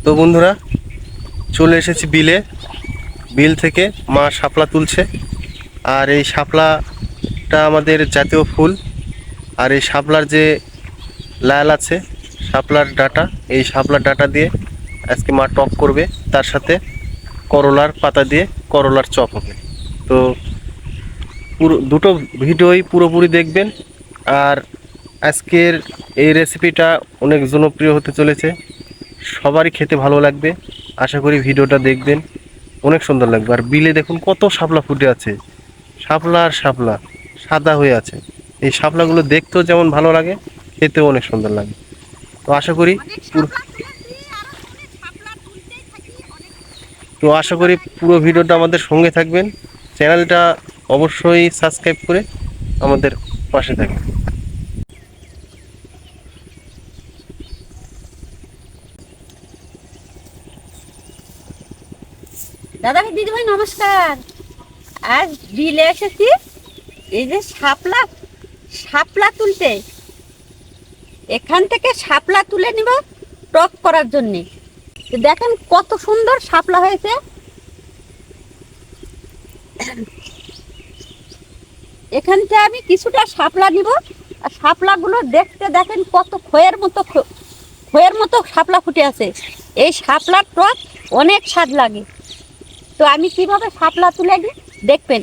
তো বন্ধুরা, চলে এসেছি বিলে। বিল থেকে মা শাপলা তুলছে। আর এই শাপলাটা আমাদের জাতীয় ফুল। আর এই শাপলার যে লাল আছে, শাপলার ডাঁটা, এই শাপলার ডাঁটা দিয়ে আজকে মা টক করবে। তার সাথে করলার পাতা দিয়ে করলার চপ হবে। তো পুরো দুটো ভিডিওই পুরোপুরি দেখবেন। আর আজকের এই রেসিপিটা অনেক জনপ্রিয় হতে চলেছে, সবারই খেতে ভালো লাগবে। আশা করি ভিডিওটা দেখবেন, অনেক সুন্দর লাগবে। আর বিলে দেখুন কত শাপলা ফুটে আছে, শাপলা আর শাপলা সাদা হয়ে আছে। এই শাপলাগুলো দেখতেও যেমন ভালো লাগে, খেতেও অনেক সুন্দর লাগে। তো আশা করি পুরো ভিডিওটা আমাদের সঙ্গে থাকবেন। চ্যানেলটা অবশ্যই সাবস্ক্রাইব করে আমাদের পাশে থাকবেন। দাদা ভাই, দিদি ভাই, নমস্কার। আজ বিলে এসেছি এই যে শাপলা শাপলা তুলতে। এখান থেকে শাপলা তুলে নিব টক করার জন্য। দেখেন কত সুন্দর শাপলা হয়েছে। এখান থেকে আমি কিছুটা শাপলা নিব। আর শাপলাগুলো দেখতে দেখেন কত খয়ের মতো শাপলা ফুটে আছে। এই শাপলার টক অনেক স্বাদ লাগে। তো আমি কিভাবে শাপলা তুলে নিই দেখবেন।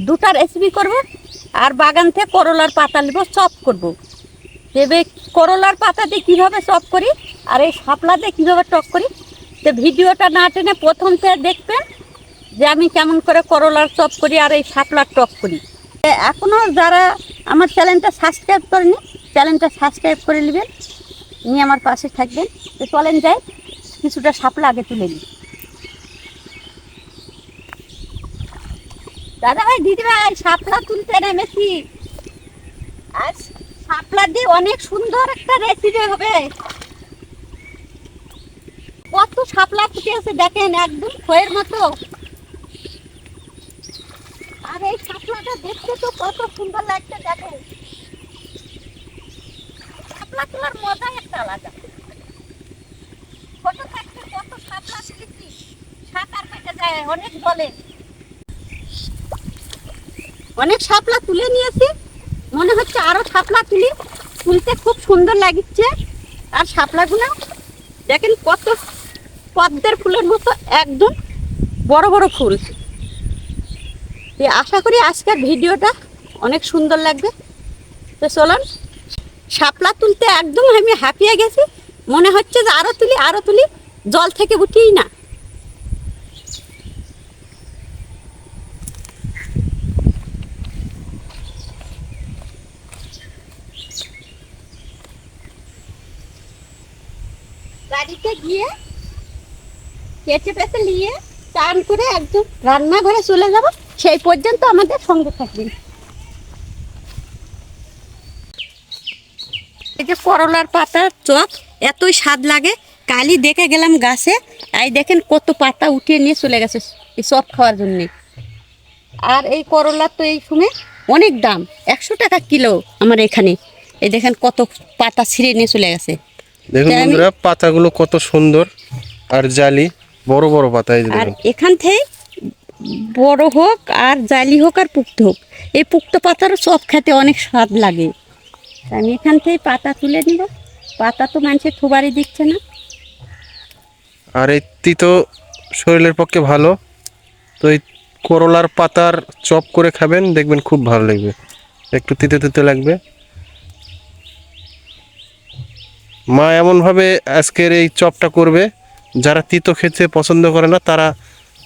দুটা রেসিপি করব। আর বাগান থেকে করলার পাতা নেব, চপ করব। ভেবে করলার পাতা দিয়ে কীভাবে চপ করি আর এই শাপলা দিয়ে কীভাবে টক করি, তো ভিডিওটা না টেনে প্রথম থেকে দেখবেন যে আমি কেমন করে করলার চপ করি আর এই শাপলার টক করি। এখনও যারা আমার চ্যানেলটা সাবস্ক্রাইব করেনি, চ্যানেলটা সাবস্ক্রাইব করে নেবেন, নিয়ে আমার পাশে থাকবেন। তো চলেন যাই, কিছুটা শাপলা আগে তুলে নিই। দাদা ভাই, দিদি ভাই, শাপলা তুলতে নেমেছি। আজ শাপলা দিয়ে অনেক সুন্দর একটা রেসিপি হবে। কত শাপলা ফুটে আছে দেখেন, একদম খয়ের মতো। আর এই শাপলাটা দেখতে তো কত সুন্দর লাগছে দেখেন। শাপলা তোলার মজাই একটা আলাদা। ছোট থাকতে কত শাপলা তুলেছি, সাঁতার কেটে যায় অনেক জলে। অনেক শাপলা তুলে নিয়েছি, মনে হচ্ছে আরো শাপলা তুলতে খুব সুন্দর লাগছে। আর শাপলাগুলো দেখেন কত পদ্মের ফুলের মতো, একদম বড় বড় ফুল। আশা করি আজকের ভিডিওটা অনেক সুন্দর লাগবে। তো চলুন, শাপলা তুলতে একদম আমি হাঁপিয়ে গেছি। মনে হচ্ছে যে আরো তুলি, জল থেকে উঠিই না। বাড়িতে গিয়ে কেটে পেতে নিয়ে চান করে একদম রান্নাঘরে চলে যাব। সেই পর্যন্ত আমাদের সঙ্গে থাকবেন। এই যে করলার পাতার চপ এতই স্বাদ লাগে, কালই দেখে গেলাম গাছে। এই দেখেন কত পাতা উঠিয়ে নিয়ে চলে গেছে এই চপ খাওয়ার জন্যে। আর এই করলার তো এই সময় অনেক দাম, 100 টাকা কিলো আমার এখানে। এই দেখেন কত পাতা ছিঁড়ে নিয়ে চলে গেছে। দেখুন বন্ধুরা, পাতাগুলো কত সুন্দর আর জালি, বড় বড় পাতা। আর এখান থেকে বড় হোক আর জালি হোক আর পুক্ত হোক, এই পুক্ত পাতারও চপ খেতে অনেক স্বাদ লাগে। আমি এখান থেকে পাতা তুলে নিব। পাতা তো মানুষের থুবারই দিচ্ছে না। আর এই তিতো শরীরের পক্ষে ভালো। তো এই করলার পাতার চপ করে খাবেন, দেখবেন খুব ভালো লাগবে। একটু তিতে তিতে লাগবে। মা এমনভাবে আজকের এই চপটা করবে, যারা তিতো খেতে পছন্দ করে না তারা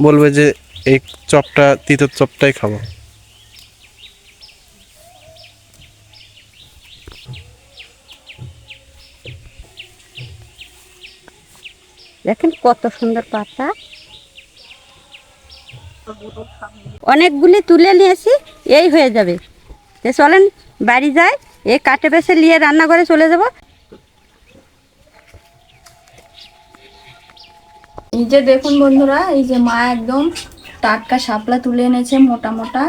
বলবে যে এই চপটা, তিতো চপটাই খাবো। দেখেন কত সুন্দর পাতা, অনেকগুলি তুলে নিয়েছি, এই হয়ে যাবে। তো চলেন বাড়ি যাই, এই কাটে বেছে নিয়ে রান্নাঘরে চলে যাব। এই যে দেখুন বন্ধুরা, এই যে মা একদম টাটকা শাপলা তুলে এনেছে মোটা মোটা।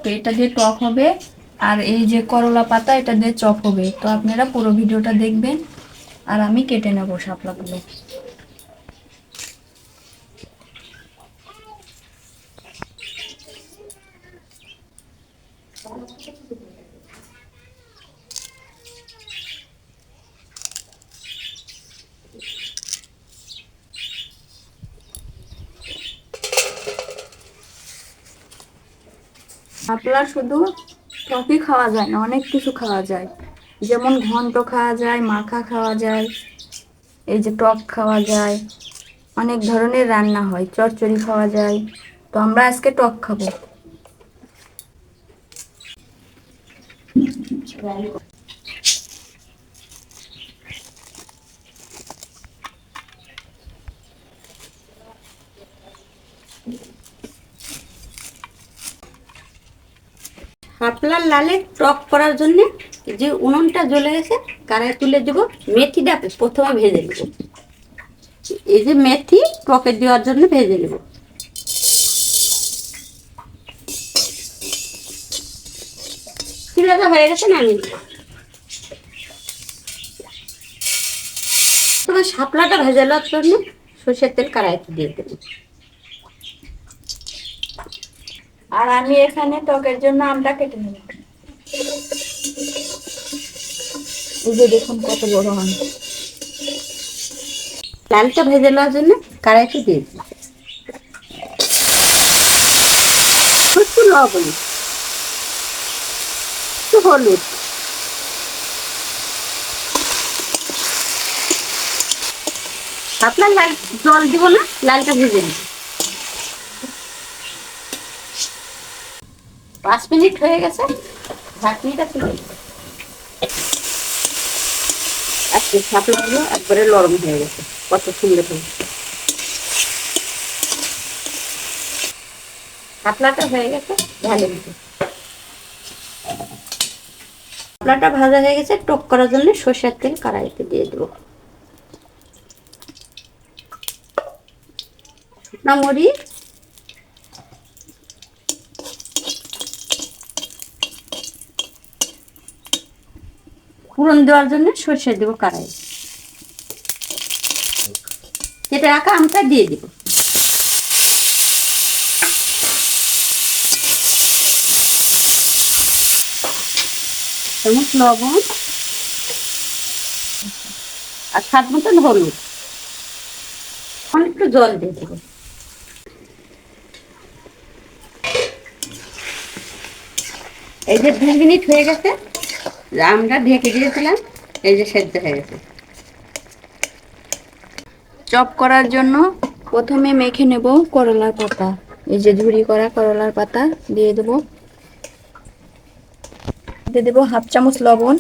তো এটা দিয়ে টক হবে। আর এই যে করলা পাতা, এটা দিয়ে চপ হবে। তো আপনারা পুরো ভিডিওটা দেখবেন আর আমি কেটে নেব শাপলাগুলো। শাপলা শুধু টকই খাওয়া যায় না, অনেক কিছু খাওয়া যায়। যেমন ঘন্ট খাওয়া যায়, মাখা খাওয়া যায়, এই যে টক খাওয়া যায়, অনেক ধরনের রান্না হয়, চচ্চড়ি খাওয়া যায়। তো আমরা আজকে টক খাবো। শাপলার লালে টক করার জন্য যে উনুনটা জ্বলে গেছে, কড়াই তুলে দেবো। মেথিটা প্রথমে ভেজে নেব। এই যে মেথি টকে দেওয়ার জন্য ভেজে নেব। চিড়াটা হয়ে গেছে না, আমি তোমার শাপলাটা ভেজে নেওয়ার জন্য সর্ষের তেল কড়াইতে দিয়ে দেবো। আর আমি এখানে টকের জন্য আমটা কেটে নেব। এই যে দেখুন কত বড় আম। লালটা ভেজে নেওয়ার জন্য কড়াইতে দিয়ে দেবো। একটু লবণ, একটু হলুদ, শাপলার লাল জল দিব না, লালটা ভেজে নেব। 5 মিনিট হয়ে গেছে, ঢাকনিটা তুলে দেব। আজকে শাপলাগুলো একবারে নরম হয়ে গেছে, কত সুন্দর হয়েছে। শাপলাটা হয়ে গেছে ঢালে দিতে। শাপলাটা ভাজা হয়ে গেছে, টক করার জন্য সরষের তেল কড়াইতে দিয়ে দেবো। শুকনো মরিচ, ফোড়ন দেওয়ার জন্য সরষে দেবো কড়াই। কেটে রাখা আমটা দিয়ে দিব। চামচ লবণ আর স্বাদ মতন হলুদ, একটু জল দিয়ে দেবো। এই যে 2 মিনিট হয়ে গেছে, আমরা ঢেকে দিয়েছিলাম, এই যে সেদ্ধ হয়ে গেছে। চপ করার জন্য প্রথমে মেখে নেব করলার পাতা। এই যে ঝুরি করা করলার পাতা দিয়ে দেব। দিয়ে দেব 1/2 চামচ লবণ,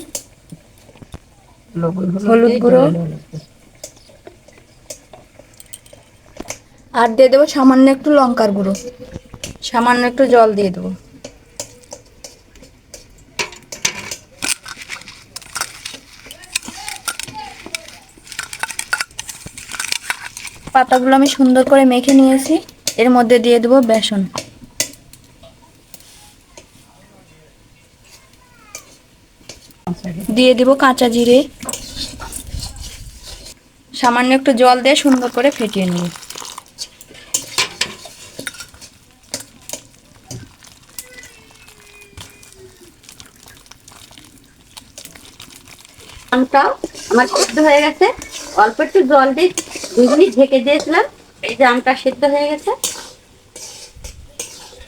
হলুদ গুঁড়ো, আর দিয়ে দেবো সামান্য একটু লঙ্কার গুঁড়ো, সামান্য একটু জল দিয়ে দেবো। পাতাগুলো আমি সুন্দর করে মেখে নিয়েছি। এর মধ্যে দিয়ে দেবো বেসন, দিয়ে দেব কাঁচা জিরে, সামান্য একটু জল দিয়ে সুন্দর করে ফেটিয়ে নিই। আমটাও আমার সিদ্ধ হয়ে গেছে, অল্প একটু জল দিয়ে 2 মিনিট ঢেকে দিয়েছিলাম। এই যে আমটা সিদ্ধ হয়ে গেছে,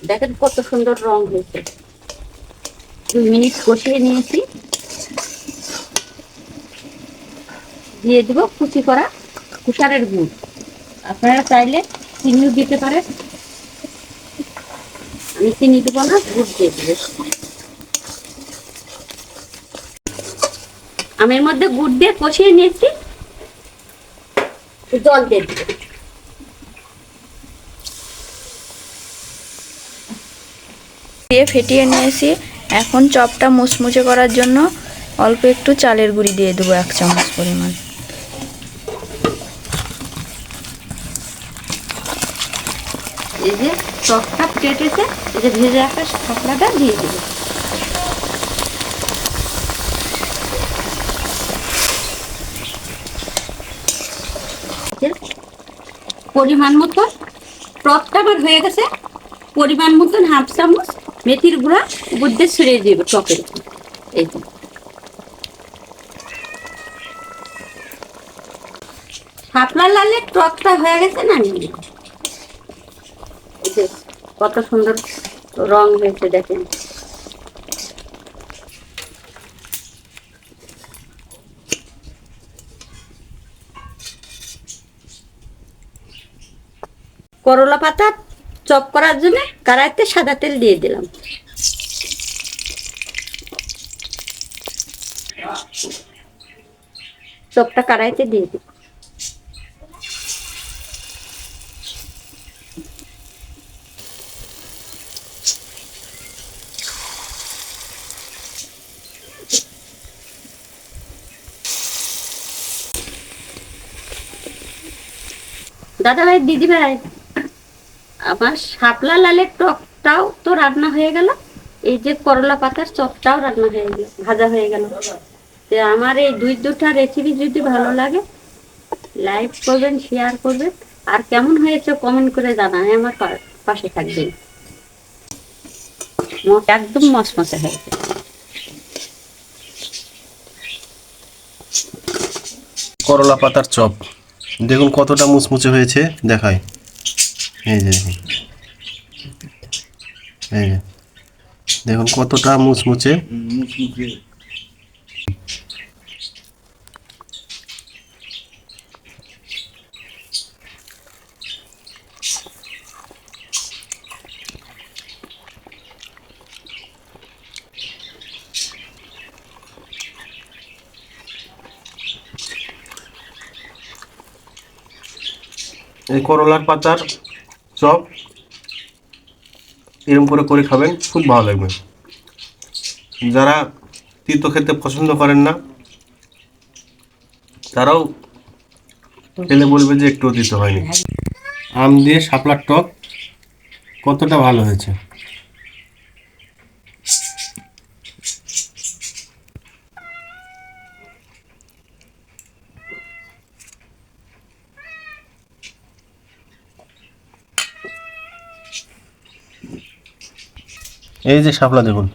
দেখেন কত সুন্দর রং হয়েছে। 2 মিনিট কষিয়ে নিয়েছি। দিয়ে দিব কুচি করা কুষারের গুড়, আপনারা চাইলে চিনিও দিতে পারেন, আমি চিনি দেবো না, গুড় দিয়ে দেবো। আমের মধ্যে গুড় দিয়ে কষিয়ে নিয়েছি, জল দিয়ে দেবো। দিয়ে ফেটিয়ে নিয়েছি। এখন চপটা মুচমুচে করার জন্য অল্প একটু চালের গুঁড়ি দিয়ে দেবো 1 চামচ পরিমাণ। এই যে টকটা কেটেছে, এই যে ভেজে রাখা শাপলাটা দিয়ে দেবো। পরিমাণ মতো টকটা আমার হয়ে গেছে, পরিমাণ মতন 1/2 চামচ মেথির গুঁড়া উপর দিয়ে ছড়িয়ে দেবো টকের উপর। এই যে শাপলা লালের টকটা হয়ে গেছে না, এই যে কত সুন্দর রং হয়েছে দেখেন। করলা পাতা চপ করার জন্য কড়াইতে সাদা তেল দিয়ে দিলাম। চপটা কড়াইতে দিয়ে দিই। দাদা ভাই, দিদি ভাই, আমার শাপলা লালের টকটাও তো রান্না হয়ে গেল, এই যে করলা পাতার চপটাও রান্না হয়ে গেল, ভাজা হয়ে গেল। তো আমার এই দুটা রেসিপি যদি ভালো লাগে লাইক করবেন, শেয়ার করবেন, আর কেমন হয়েছে কমেন্ট করে জানান, আমার পাশে থাকবেন। একদম মচমচে হয়েছে। করলা পাতার চপ দেখুন কতটা মুচমুচে হয়েছে, দেখাই। এই যে দেখুন, এই যে দেখুন কতটা মুচমুচে। এই করলার পাতার চপ এরকম করে করে খাবেন, খুব ভালো লাগবে। যারা তিতো খেতে পছন্দ করেন না তারাও খেলে বলবে যে একটু তিতো হয়নি। আম দিয়ে শাপলার টক কতটা ভালো হয়েছে। এই যে শাপলা দেখুন,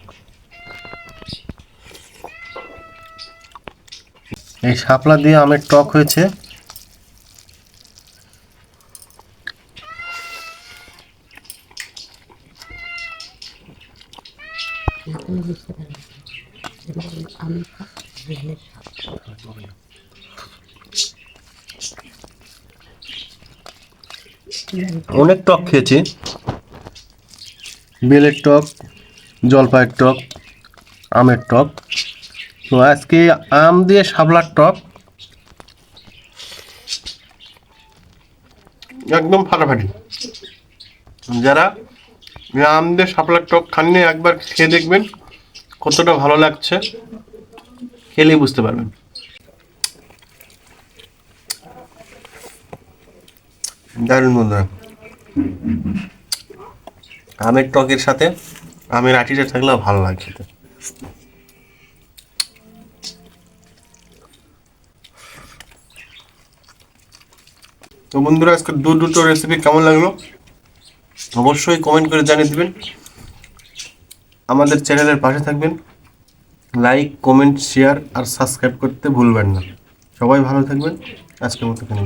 এই শাপলা দিয়ে আমের টক হয়েছে। অনেক টক খেয়েছি, বেলের টক, জলপাইয়ের টক, আমের টক। তো আজকে আম দিয়ে শাপলার টক একদম ফাটাফাটি। যারা আম দিয়ে শাপলার টক খাননি একবার খেয়ে দেখবেন কতটা ভালো লাগছে, খেলেই বুঝতে পারবেন। দারুণ বন্ধুরা, আমের টকের সাথে আমের আটিটা থাকলেও ভালো লাগে খেতে। তো বন্ধুরা, আজকে দুটো রেসিপি কেমন লাগলো অবশ্যই কমেন্ট করে জানিয়ে দিবেন। আমাদের চ্যানেলের পাশে থাকবেন, লাইক, কমেন্ট, শেয়ার আর সাবস্ক্রাইব করতে ভুলবেন না। সবাই ভালো থাকবেন, আজকের মতো এখানে।